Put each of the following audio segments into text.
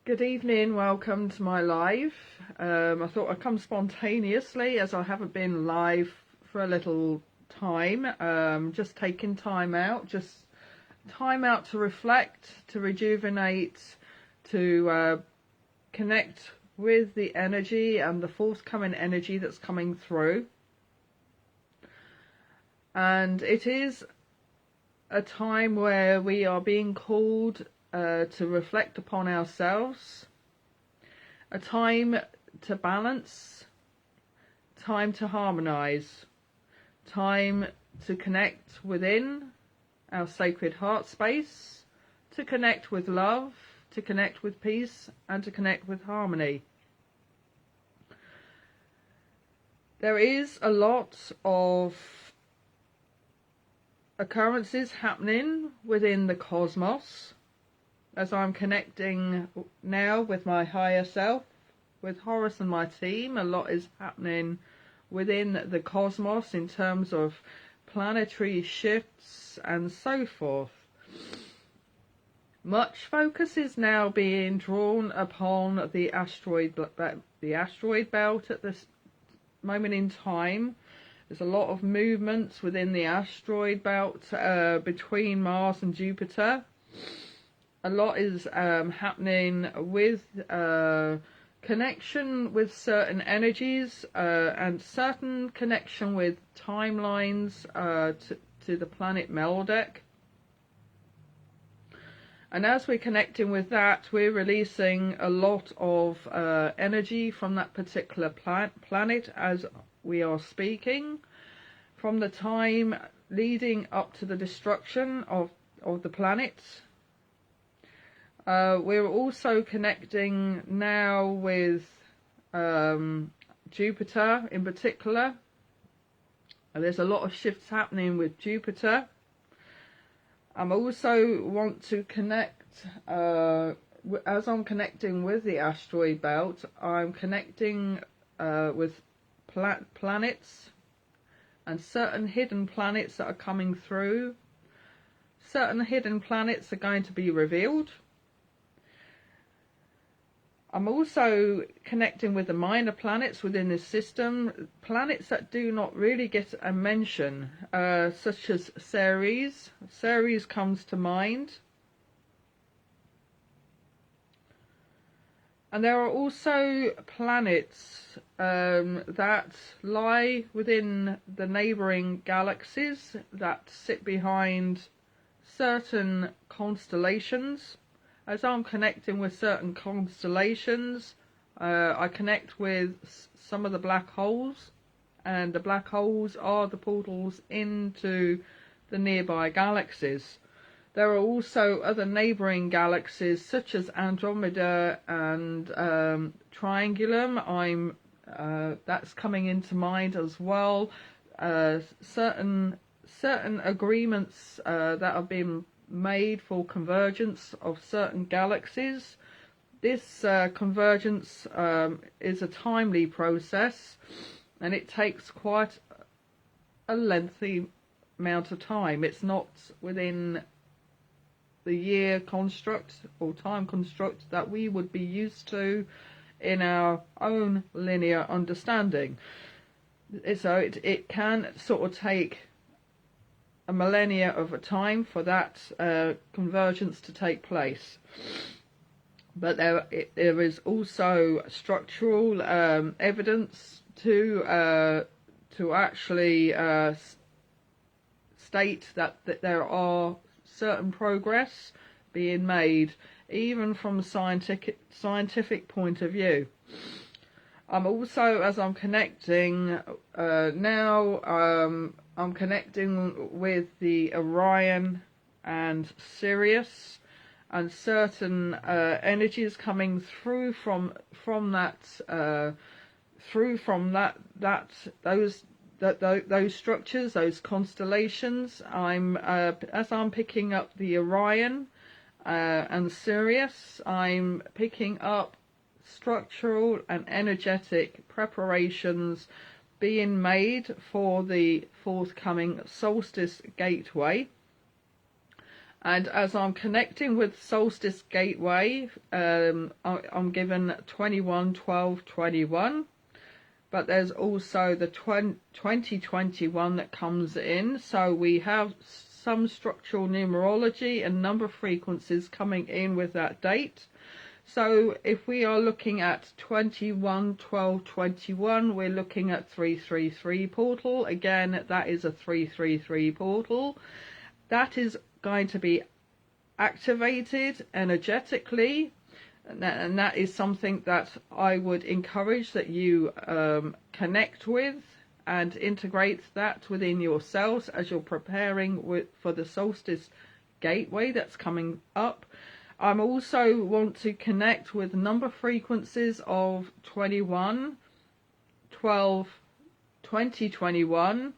Good evening, welcome to my live. I thought I'd come spontaneously as I haven't been live for a little time. Just taking time out to reflect, to rejuvenate, to connect with the energy and the forthcoming energy that's coming through. And it is a time where we are being called to reflect upon ourselves, a time to balance, time to harmonize, time to connect within our sacred heart space, to connect with love, to connect with peace, and to connect with harmony. There is a lot of occurrences happening within the cosmos. As I'm connecting now with my higher self, with Horus and my team, a lot is happening within the cosmos in terms of planetary shifts and so forth. Much focus is now being drawn upon the asteroid belt at this moment in time. There's a lot of movements within the asteroid belt between Mars and Jupiter. A lot is happening with connection with certain energies and certain connection with timelines to the planet Meldek. And as we're connecting with that, we're releasing a lot of energy from that particular planet as we are speaking. From the time leading up to the destruction of the planet. We're also connecting now with Jupiter in particular. There's a lot of shifts happening with Jupiter. I'm also want to connect, as I'm connecting with the asteroid belt, I'm connecting with planets and certain hidden planets that are coming through. Certain hidden planets are going to be revealed. I'm also connecting with the minor planets within this system, planets that do not really get a mention, such as Ceres. Ceres comes to mind. And there are also planets that lie within the neighbouring galaxies that sit behind certain constellations. As I'm connecting with certain constellations, I connect with some of the black holes, and the black holes are the portals into the nearby galaxies. There are also other neighbouring galaxies such as Andromeda and Triangulum. That's coming into mind as well. Certain agreements that have been made for convergence of certain galaxies. This convergence is a timely process, and it takes quite a lengthy amount of time. It's not within the year construct or time construct that we would be used to in our own linear understanding. So it can sort of take a millennia of a time for that convergence to take place. But there is also structural evidence to actually state that there are certain progress being made, even from a scientific point of view. I'm also, as I'm connecting now, I'm connecting with the Orion and Sirius, and certain energies coming through from those structures, those constellations. As I'm picking up the Orion and Sirius, I'm picking up structural and energetic preparations being made for the forthcoming Solstice Gateway. And as I'm connecting with Solstice Gateway, I'm given 21, 12, 21. But there's also the 2021 that comes in. So we have some structural numerology and number frequencies coming in with that date. So if we are looking at 21, 12, 21, we're looking at 333 portal. Again, that is a 333 portal. That is going to be activated energetically. And that is something that I would encourage that you connect with and integrate that within yourselves as you're preparing for the Solstice Gateway that's coming up. I also want to connect with number frequencies of 21, 12, 20, 21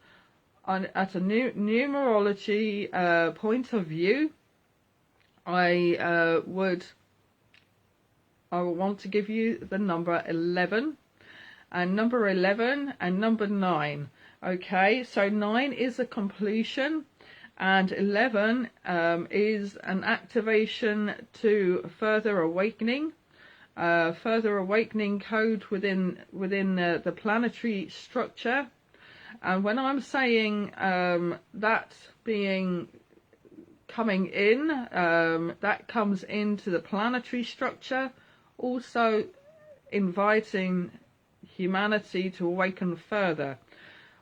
at a numerology point of view. I want to give you the number 11 and number 11 and number 9. Okay, so 9 is a completion and 11 is an activation to further awakening code within the planetary structure. And when I'm saying that being coming in, that comes into the planetary structure, also inviting humanity to awaken further.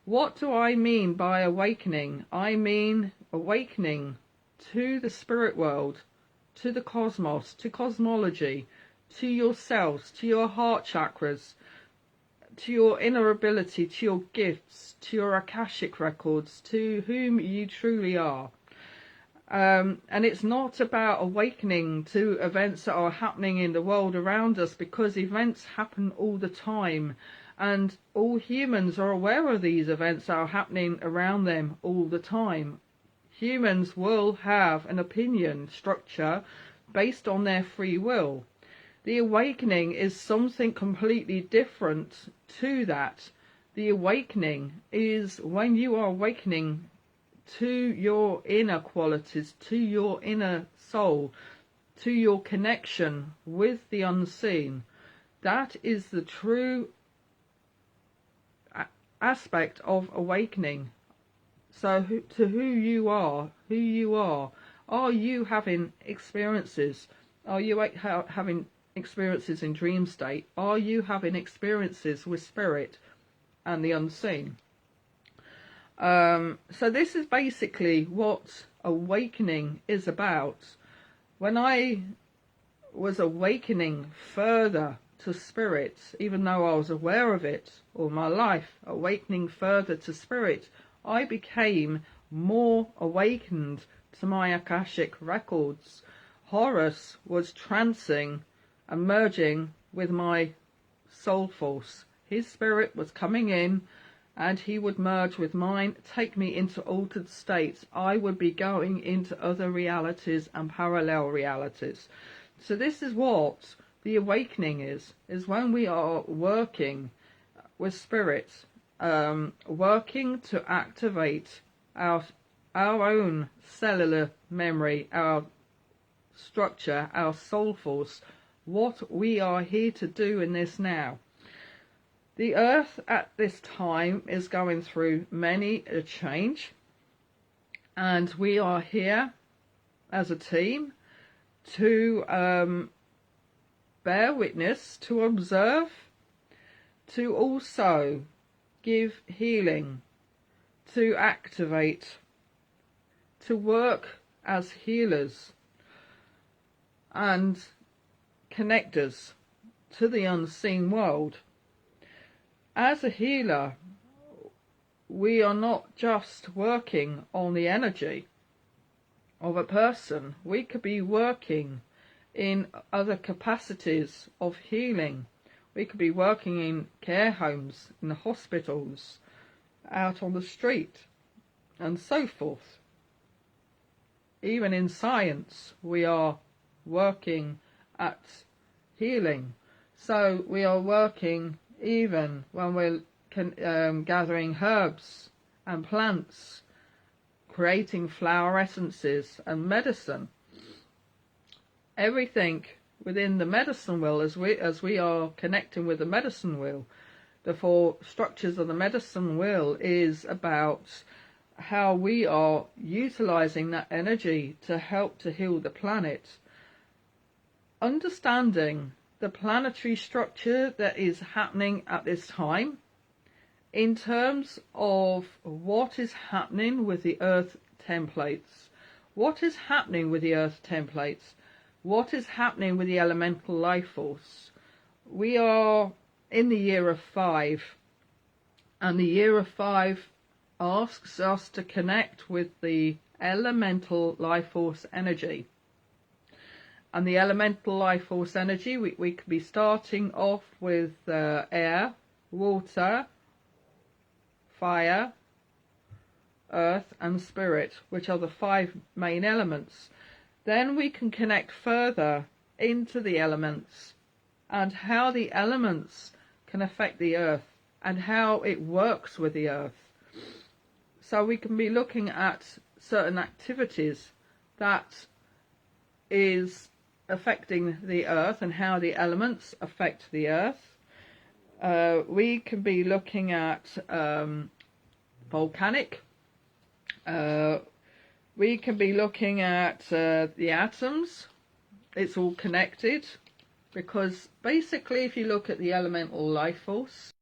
What do I mean by awakening? I mean awakening to the spirit world, to the cosmos, to cosmology, to yourselves, to your heart chakras, to your inner ability, to your gifts, to your Akashic records, to whom you truly are. And it's not about awakening to events that are happening in the world around us, because events happen all the time. And all humans are aware of these events that are happening around them all the time. Humans will have an opinion structure based on their free will. The awakening is something completely different to that. The awakening is when you are awakening to your inner qualities, to your inner soul, to your connection with the unseen. That is the true aspect of awakening. So to who you are. Are you having experiences? Are you having experiences in dream state? Are you having experiences with spirit and the unseen? So this is basically what awakening is about. When I was awakening further to spirit, even though I was aware of it all my life, awakening further to spirit, I became more awakened to my Akashic records. Horus was trancing and merging with my soul force. His spirit was coming in and he would merge with mine, take me into altered states. I would be going into other realities and parallel realities. So this is what the awakening is when we are working with spirit, working to activate our own cellular memory, our structure, our soul force, what we are here to do in this now. The earth at this time is going through many a change, and we are here as a team to bear witness, to observe, to also give healing, to activate, to work as healers and connectors to the unseen world. As a healer, we are not just working on the energy of a person. We could be working in other capacities of healing. We could be working in care homes, in the hospitals, out on the street, and so forth. Even in science, we are working at healing. So we are working even when we're gathering herbs and plants creating flower essences and medicine. Everything within the medicine wheel, as we are connecting with the medicine wheel, the 4 structures of the medicine wheel is about how we are utilizing that energy to help to heal the planet. Understanding the planetary structure that is happening at this time in terms of what is happening with the earth templates, what is happening with the earth templates, what is happening with the elemental life force. We are in the year of 5, and the year of 5 asks us to connect with the elemental life force energy. And the elemental life force energy, we could be starting off with air, water, fire, earth and spirit, which are the 5 main elements. Then we can connect further into the elements and how the elements can affect the earth and how it works with the earth. So we can be looking at certain activities that is affecting the earth and how the elements affect the earth. We can be looking at volcanic. We can be looking at the atoms. It's all connected, because basically if you look at the elemental life force,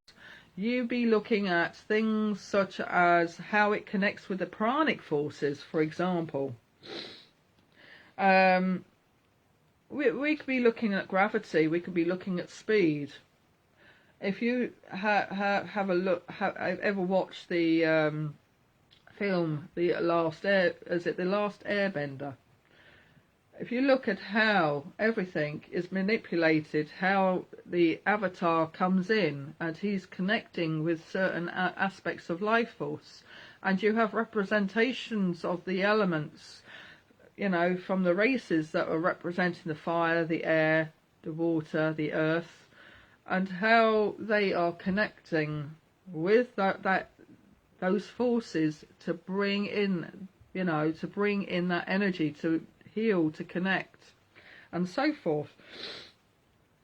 you be looking at things such as how it connects with the pranic forces, for example. We could be looking at gravity, we could be looking at speed. If you have a look, ever watched the film, The Last Airbender? If you look at how everything is manipulated, how the avatar comes in and he's connecting with certain aspects of life force, and you have representations of the elements, you know, from the races that are representing the fire, the air, the water, the earth, and how they are connecting with those forces to bring in, you know, to bring in that energy to heal, to connect, and so forth.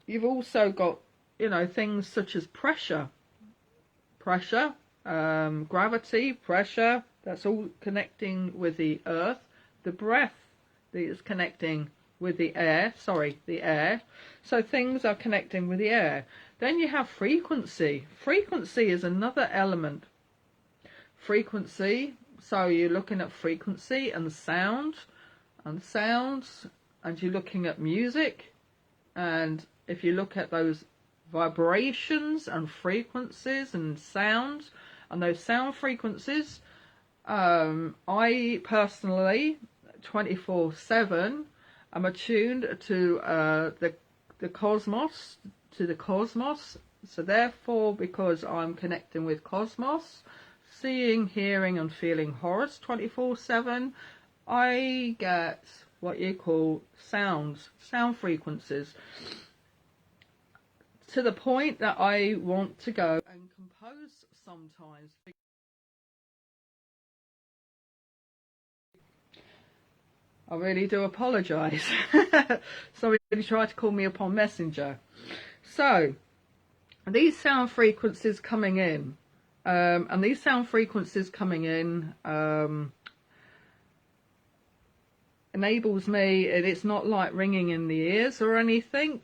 You've also got, you know, things such as pressure, gravity, pressure, that's all connecting with the earth. The breath that is connecting with the air, so things are connecting with the air. Then you have frequency. Frequency is another element. Frequency, so you're looking at frequency and sound and sounds, and you're looking at music, and if you look at those vibrations and frequencies and sounds and those sound frequencies, I personally 24/7 am attuned to the cosmos, so therefore, because I'm connecting with cosmos, seeing, hearing and feeling Horus 24/7, I get what you call sound frequencies, to the point that I want to go and compose sometimes. I really do apologise. Somebody tried to call me up on Messenger. So, these sound frequencies coming in, enables me, and it's not like ringing in the ears or anything.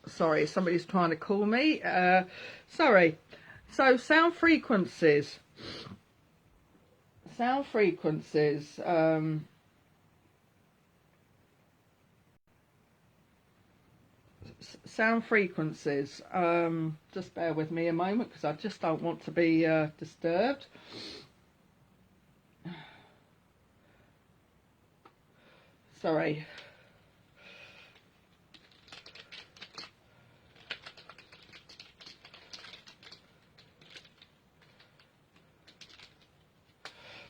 Sorry, somebody's trying to call me. Sorry. So sound frequencies. Sound frequencies. Just bear with me a moment, because I just don't want to be disturbed. Sorry.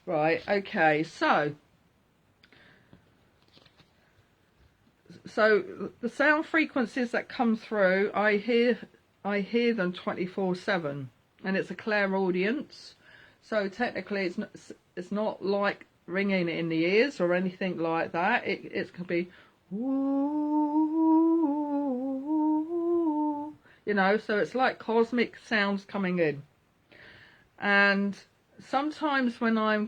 Right, okay, so the sound frequencies that come through, I hear them 24/7, and it's a clairaudience. So technically it's not like ringing in the ears or anything like that. It can be woo, you know, so it's like cosmic sounds coming in. And sometimes when I'm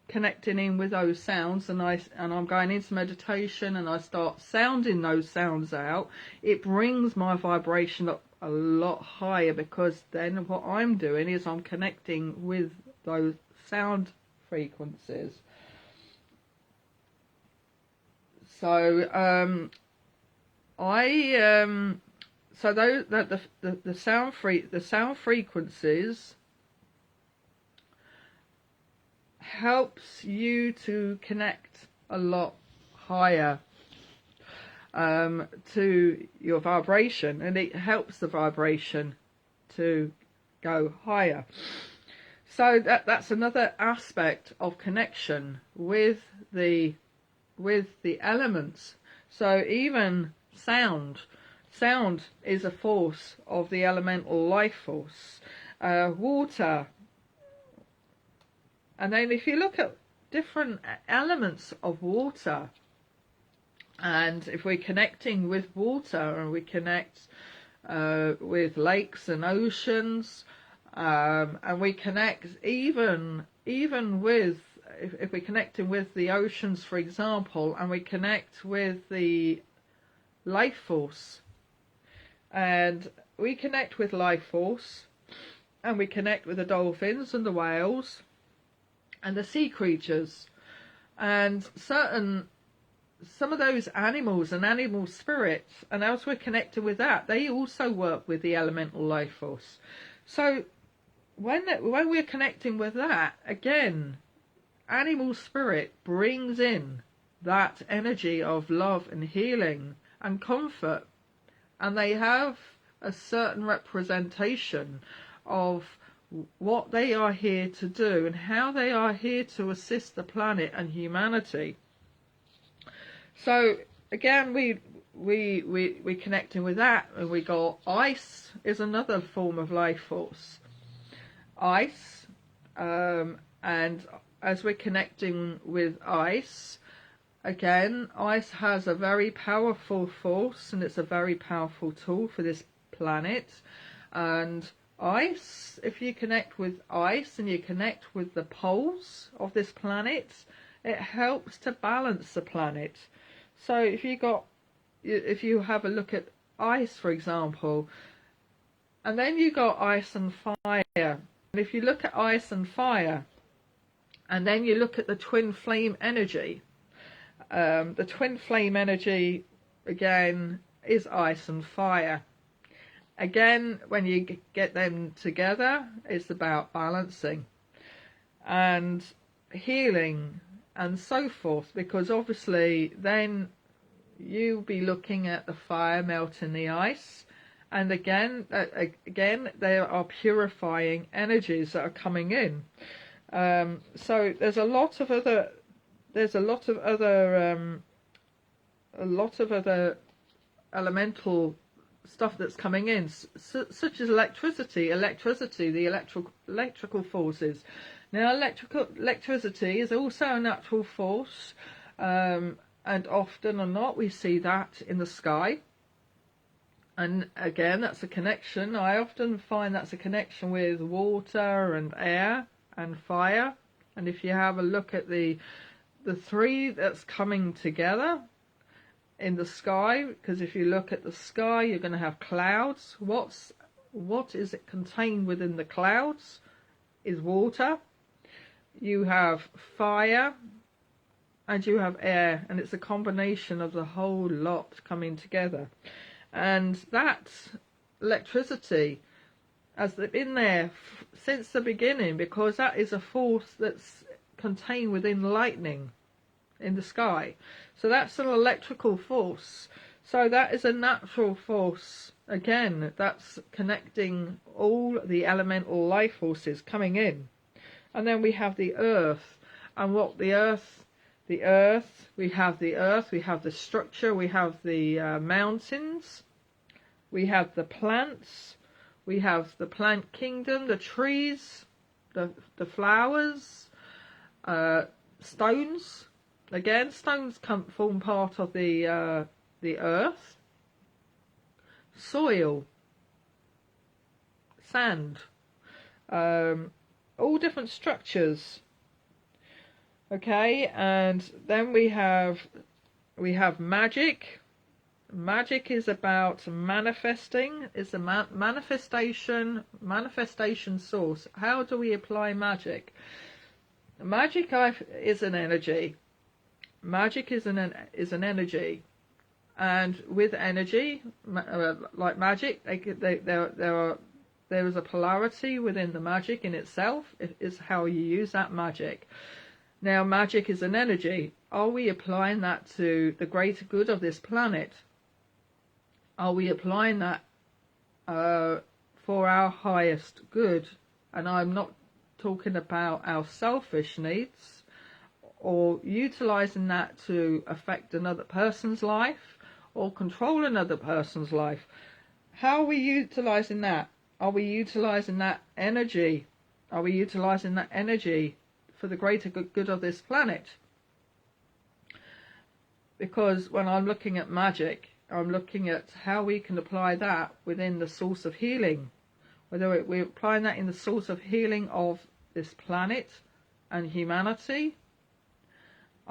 connecting in with those sounds, and I'm going into meditation and I start sounding those sounds out, it brings my vibration up a lot higher, because then what I'm doing is I'm connecting with those sound frequencies. So the sound frequencies helps you to connect a lot higher to your vibration, and it helps the vibration to go higher. So that's another aspect of connection with the elements. So even sound is a force of the elemental life force. Water. And then if you look at different elements of water, and if we're connecting with water, and we connect with lakes and oceans, and we connect even with, if we're connecting with the oceans, for example, and we connect with the life force, and we connect with life force, and we connect with the dolphins and the whales and the sea creatures, and some of those animals and animal spirits, and as we're connected with that, they also work with the elemental life force. So when we're connecting with that, again, animal spirit brings in that energy of love and healing and comfort, and they have a certain representation of what they are here to do and how they are here to assist the planet and humanity. So again, we connecting with that, and we got ice is another form of life force. Ice, and as we're connecting with ice, again, ice has a very powerful force, and it's a very powerful tool for this planet. And ice, if you connect with ice and you connect with the poles of this planet, it helps to balance the planet. So if you have a look at ice, for example, and then you got ice and fire, and if you look at ice and fire, and then you look at the twin flame energy, the twin flame energy again is ice and fire. Again, when you get them together, it's about balancing and healing and so forth, because obviously then you'll be looking at the fire melting the ice, and again there are purifying energies that are coming in. So there's a lot of other elemental stuff that's coming in, such as electricity, the electrical forces. Now, electricity is also a natural force, and often or not we see that in the sky. And again, that's a connection. I often find that's a connection with water and air and fire. And if you have a look at the three that's coming together in the sky, because if you look at the sky, you're going to have clouds. What is it contained within the clouds is water. You have fire and you have air, and it's a combination of the whole lot coming together. And that electricity has been there since the beginning, because that is a force that's contained within lightning in the sky. So that's an electrical force. So that is a natural force. Again, that's connecting all the elemental life forces coming in. And then we have the earth. And what we have the earth, we have the structure, we have the mountains, we have the plants, we have the plant kingdom, the trees, the flowers, stones. Again, stones form part of the earth. Soil, sand, all different structures. Okay, and then we have magic. Magic is about manifesting. It's a manifestation source. How do we apply magic? Magic is an energy. Magic is an energy, and with energy, like magic, there is a polarity within the magic in itself. It is how you use that magic. Now, magic is an energy. Are we applying that to the greater good of this planet? Are we applying that for our highest good? And I'm not talking about our selfish needs, or utilising that to affect another person's life or control another person's life. How are we utilising that? Are we utilising that energy? Are we utilising that energy for the greater good of this planet? Because when I'm looking at magic, I'm looking at how we can apply that within the source of healing. Whether we're applying that in the source of healing of this planet and humanity,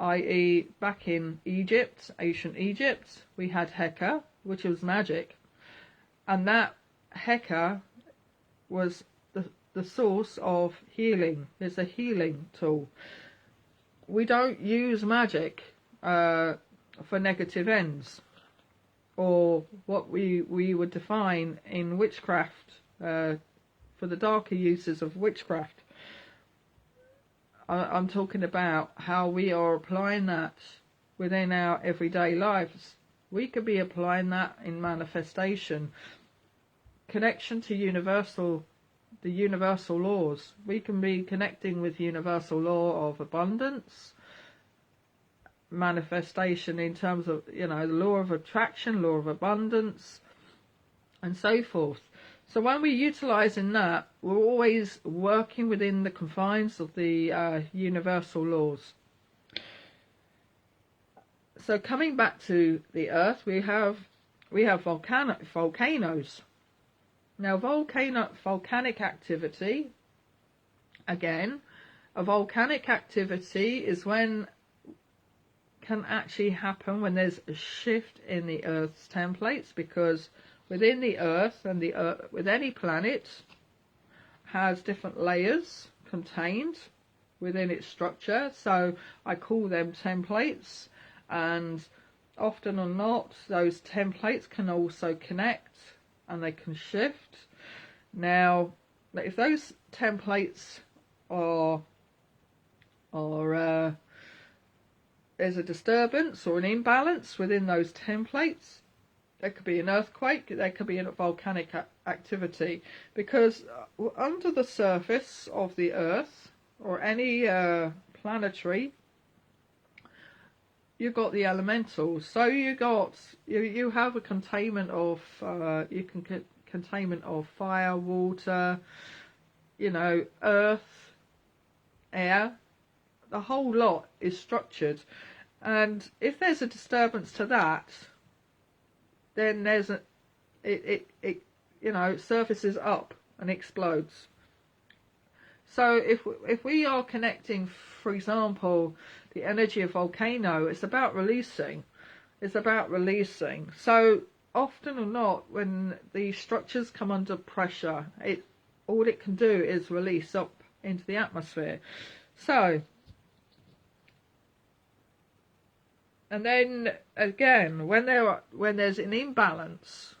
i.e. back in Egypt, ancient Egypt, we had Heka, which was magic. And that Heka was the source of healing. It's a healing tool. We don't use magic for negative ends, or what we would define in witchcraft, for the darker uses of witchcraft. I'm talking about how we are applying that within our everyday lives. We could be applying that in manifestation, connection to the universal laws. We can be connecting with universal law of abundance, manifestation in terms of, the law of attraction, law of abundance, and so forth. So when we're utilising that, we're always working within the confines of the universal laws. So coming back to the Earth, we have volcanoes. Now, volcanic activity, again, a volcanic activity is can actually happen when there's a shift in the Earth's templates, because within the Earth and with any planet has different layers contained within its structure. So I call them templates, and often or not, those templates can also connect and they can shift. Now, if those templates are there's a disturbance or an imbalance within those templates, there could be an earthquake, there could be a volcanic activity, because under the surface of the Earth or any planetary, you've got the elementals. So you have a containment of containment of fire, water, earth, air. The whole lot is structured, and if there's a disturbance to that, then it surfaces up and explodes. So if we are connecting, for example, the energy of volcano, it's about releasing. So often or not, when the structures come under pressure, all it can do is release up into the atmosphere. So, and then again, when there's an imbalance,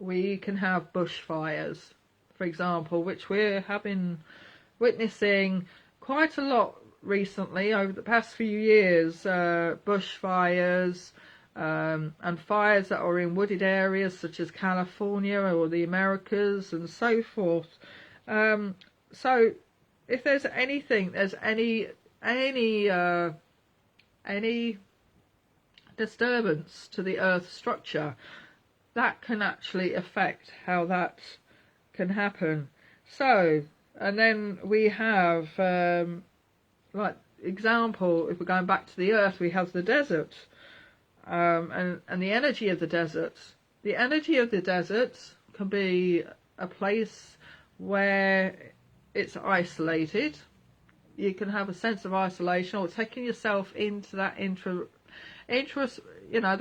we can have bushfires, for example, which we're witnessing quite a lot recently over the past few years. Bushfires and fires that are in wooded areas such as California or the Americas and so forth. So if there's any disturbance to the Earth's structure, that can actually affect how that can happen. So And then we have, like example, if we're going back to the earth, we have the desert, and the energy of the desert. The energy of the desert can be a place where it's isolated. You can have a sense of isolation, or taking yourself into that you know,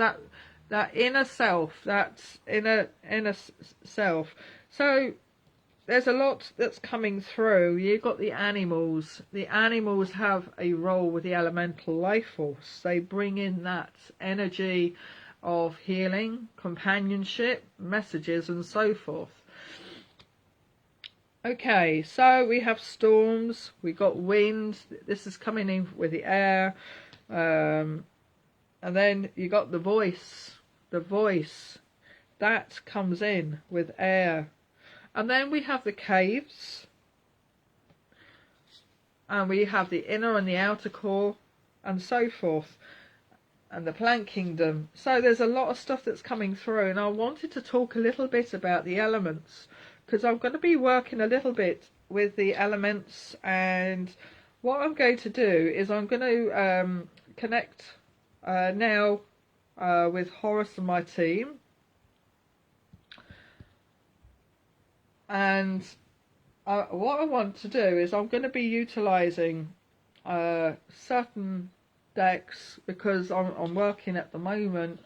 that inner self, that inner self. So there's a lot that's coming through. You've got the animals. The animals have a role with the elemental life force. They bring in that energy of healing, companionship, messages, and so forth. Okay, so we have storms, we've got wind. This is coming in with the air. And then you got the voice. The voice, that comes in with air. And then we have the caves, and we have the inner and the outer core, and so forth, and the plant kingdom. So there's a lot of stuff that's coming through, and I wanted to talk a little bit about the elements, because I'm going to be working a little bit with the elements. And what I'm going to do is I'm going to connect now with Horus and my team. And what I want to do is I'm going to be utilising certain decks, because I'm working at the moment.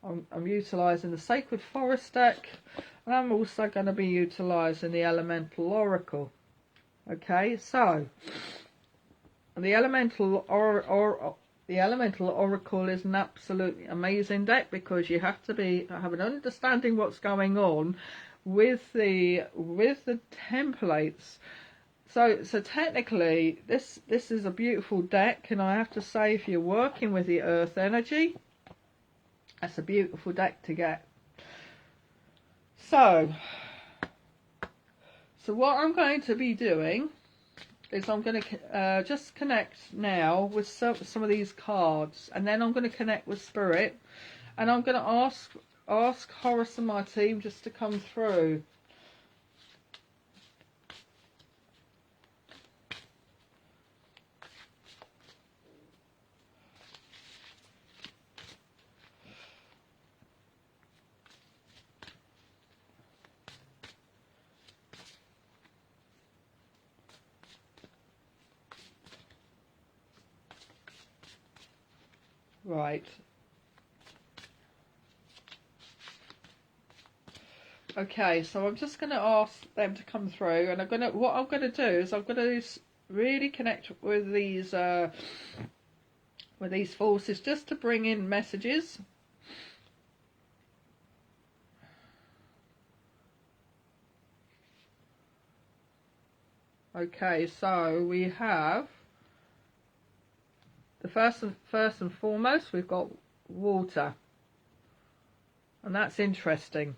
I'm utilising the Sacred Forest deck, and I'm also going to be utilising the Elemental Oracle. Okay, so the Elemental Oracle is an absolutely amazing deck, because you have to have an understanding what's going on with the templates. So technically this is a beautiful deck, and I have to say, if you're working with the earth energy, that's a beautiful deck to get. So what I'm going to be doing is I'm going to just connect now with some of these cards, and then I'm going to connect with Spirit, and I'm going to ask Horus and my team just to come through. Right. Okay, so I'm just going to ask them to come through, and what I'm going to do is I'm going to really connect with these forces, just to bring in messages. Okay, so we have the first and foremost, we've got water, and that's interesting.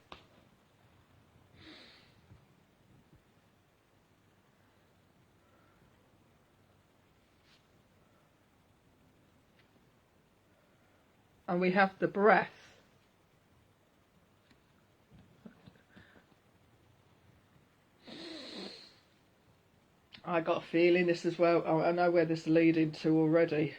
And we have the breath. I got a feeling this as well. I know where this is leading to already.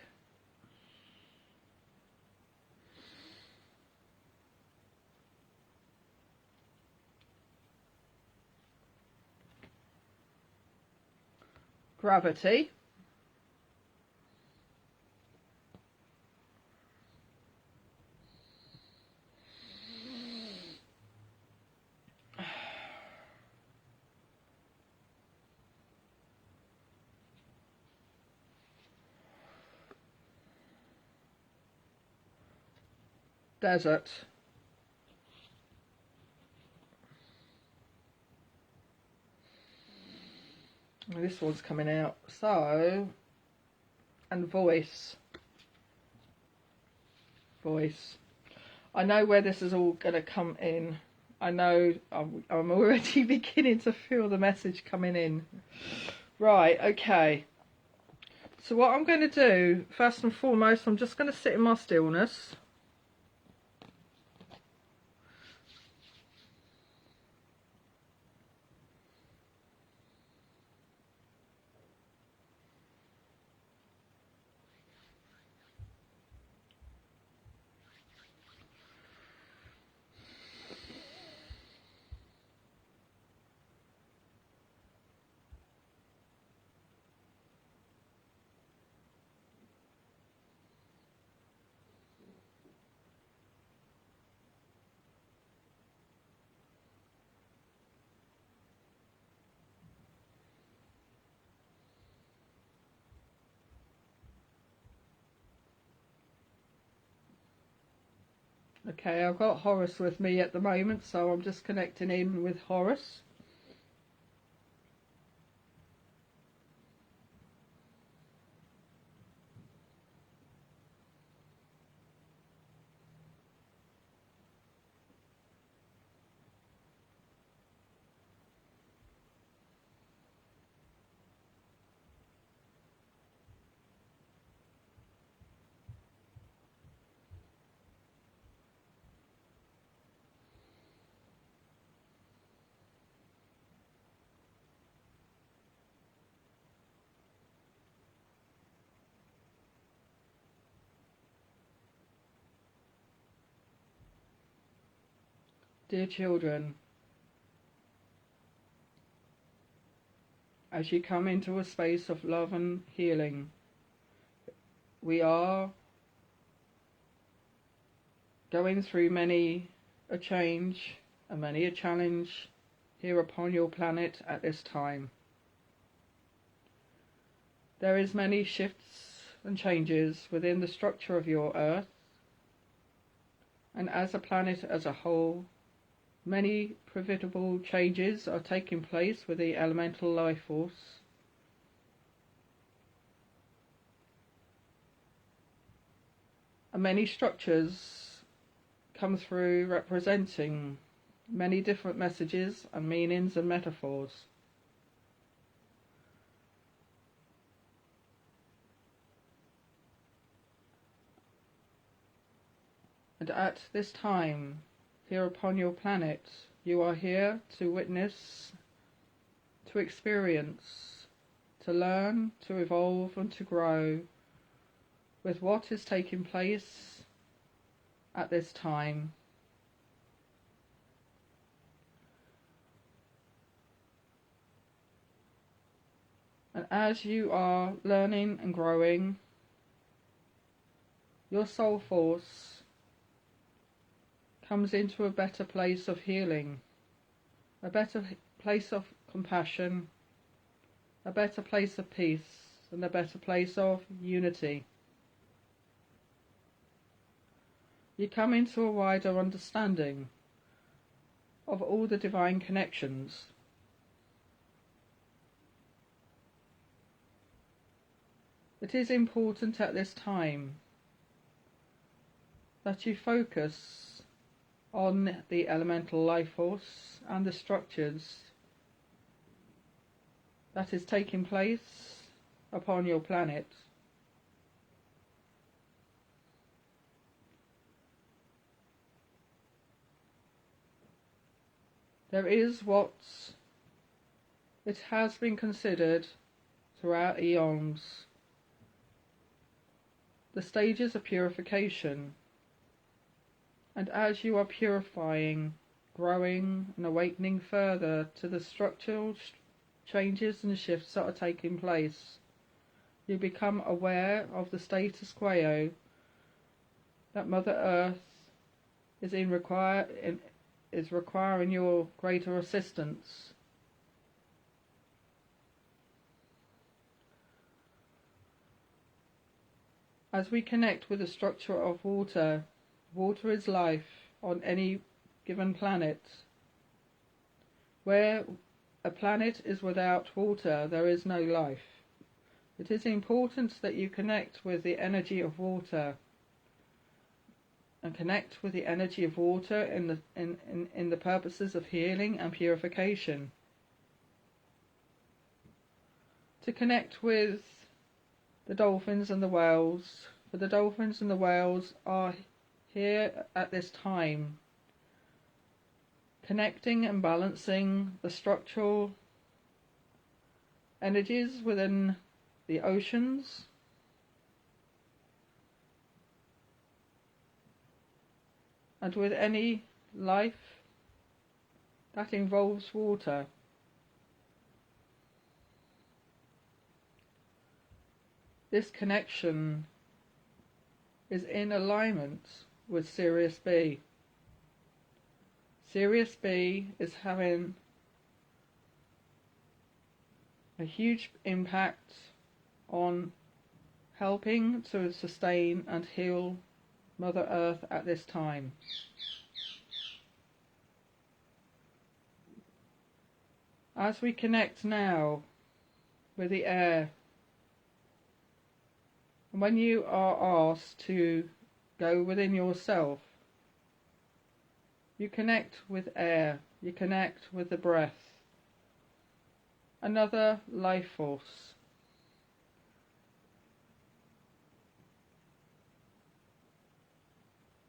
Gravity. Desert. This one's coming out. So, and voice. Voice. I know where this is all going to come in. I know I'm already beginning to feel the message coming in. Right, okay. So what I'm going to do, first and foremost, I'm just going to sit in my stillness. Okay, I've got Horus with me at the moment, so I'm just connecting in with Horus. Dear children, as you come into a space of love and healing, we are going through many a change and many a challenge here upon your planet at this time. There is many shifts and changes within the structure of your Earth, and as a planet as a whole, many pivotal changes are taking place with the elemental life force. And many structures come through representing many different messages and meanings and metaphors. And at this time, here upon your planet, you are here to witness, to experience, to learn, to evolve and to grow with what is taking place at this time. And as you are learning and growing, your soul force comes into a better place of healing, a better place of compassion, a better place of peace, and a better place of unity. You come into a wider understanding of all the divine connections. It is important at this time that you focus on the elemental life force and the structures that is taking place upon your planet. There is what it has been considered throughout eons, the stages of purification. And as you are purifying, growing and awakening further to the structural changes and shifts that are taking place, you become aware of the status quo that Mother Earth is requiring your greater assistance. As we connect with the structure of water, water is life on any given planet. Where a planet is without water, there is no life. It is important that you connect with the energy of water, and connect with the energy of water in the purposes of healing and purification. To connect with the dolphins and the whales, for the dolphins and the whales are here at this time, connecting and balancing the structural energies within the oceans, and with any life that involves water. This connection is in alignment with Sirius B. Sirius B is having a huge impact on helping to sustain and heal Mother Earth at this time. As we connect now with the air, and when you are asked to go within yourself, you connect with air, you connect with the breath, another life force.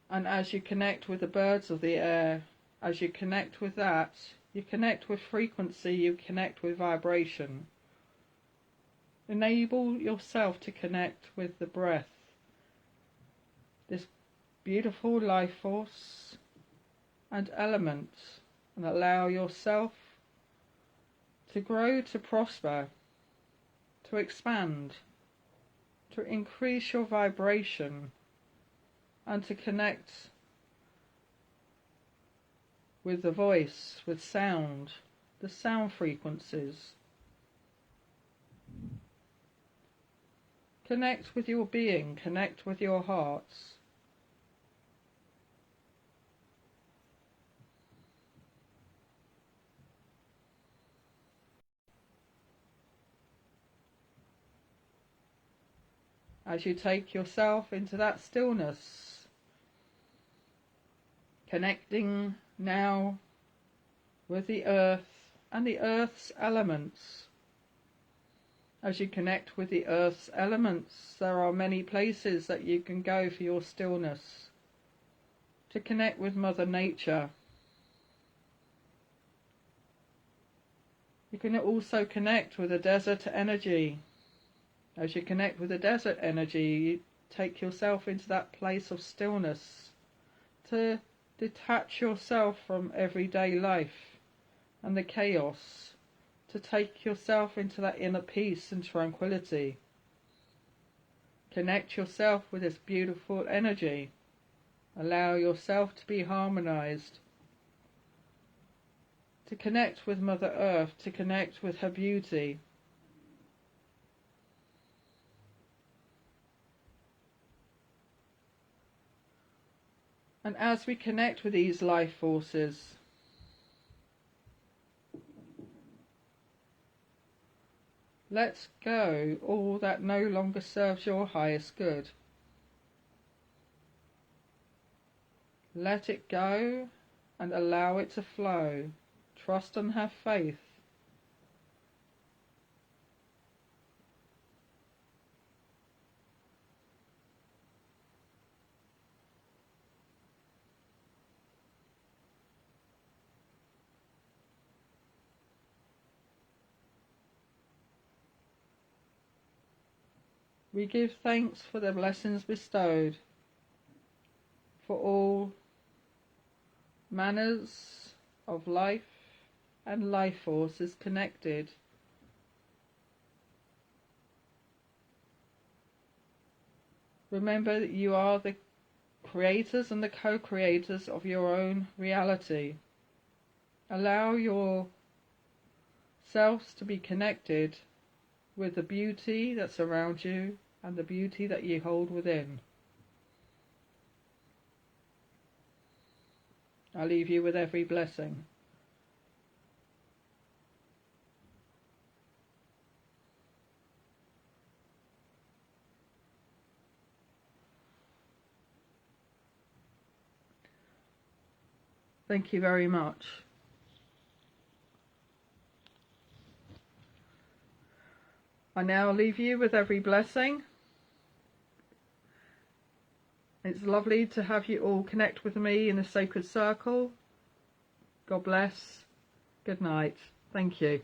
And as you connect with the birds of the air, as you connect with that, you connect with frequency, you connect with vibration. Enable yourself to connect with the breath, this beautiful life force and element, and allow yourself to grow, to prosper, to expand, to increase your vibration, and to connect with the voice, with sound, the sound frequencies. Connect with your being, connect with your hearts. As you take yourself into that stillness, connecting now with the earth and the earth's elements. As you connect with the earth's elements, there are many places that you can go for your stillness, to connect with Mother Nature. You can also connect with the desert energy. As you connect with the desert energy, you take yourself into that place of stillness, to detach yourself from everyday life and the chaos, to take yourself into that inner peace and tranquility. Connect yourself with this beautiful energy. Allow yourself to be harmonized, to connect with Mother Earth, to connect with her beauty. And as we connect with these life forces, let go all that no longer serves your highest good. Let it go and allow it to flow. Trust and have faith. We give thanks for the blessings bestowed, for all manners of life and life forces connected. Remember that you are the creators and the co-creators of your own reality. Allow yourselves to be connected with the beauty that's around you and the beauty that you hold within. I leave you with every blessing. Thank you very much. I now leave you with every blessing. It's lovely to have you all connect with me in the sacred circle. God bless. Good night. Thank you.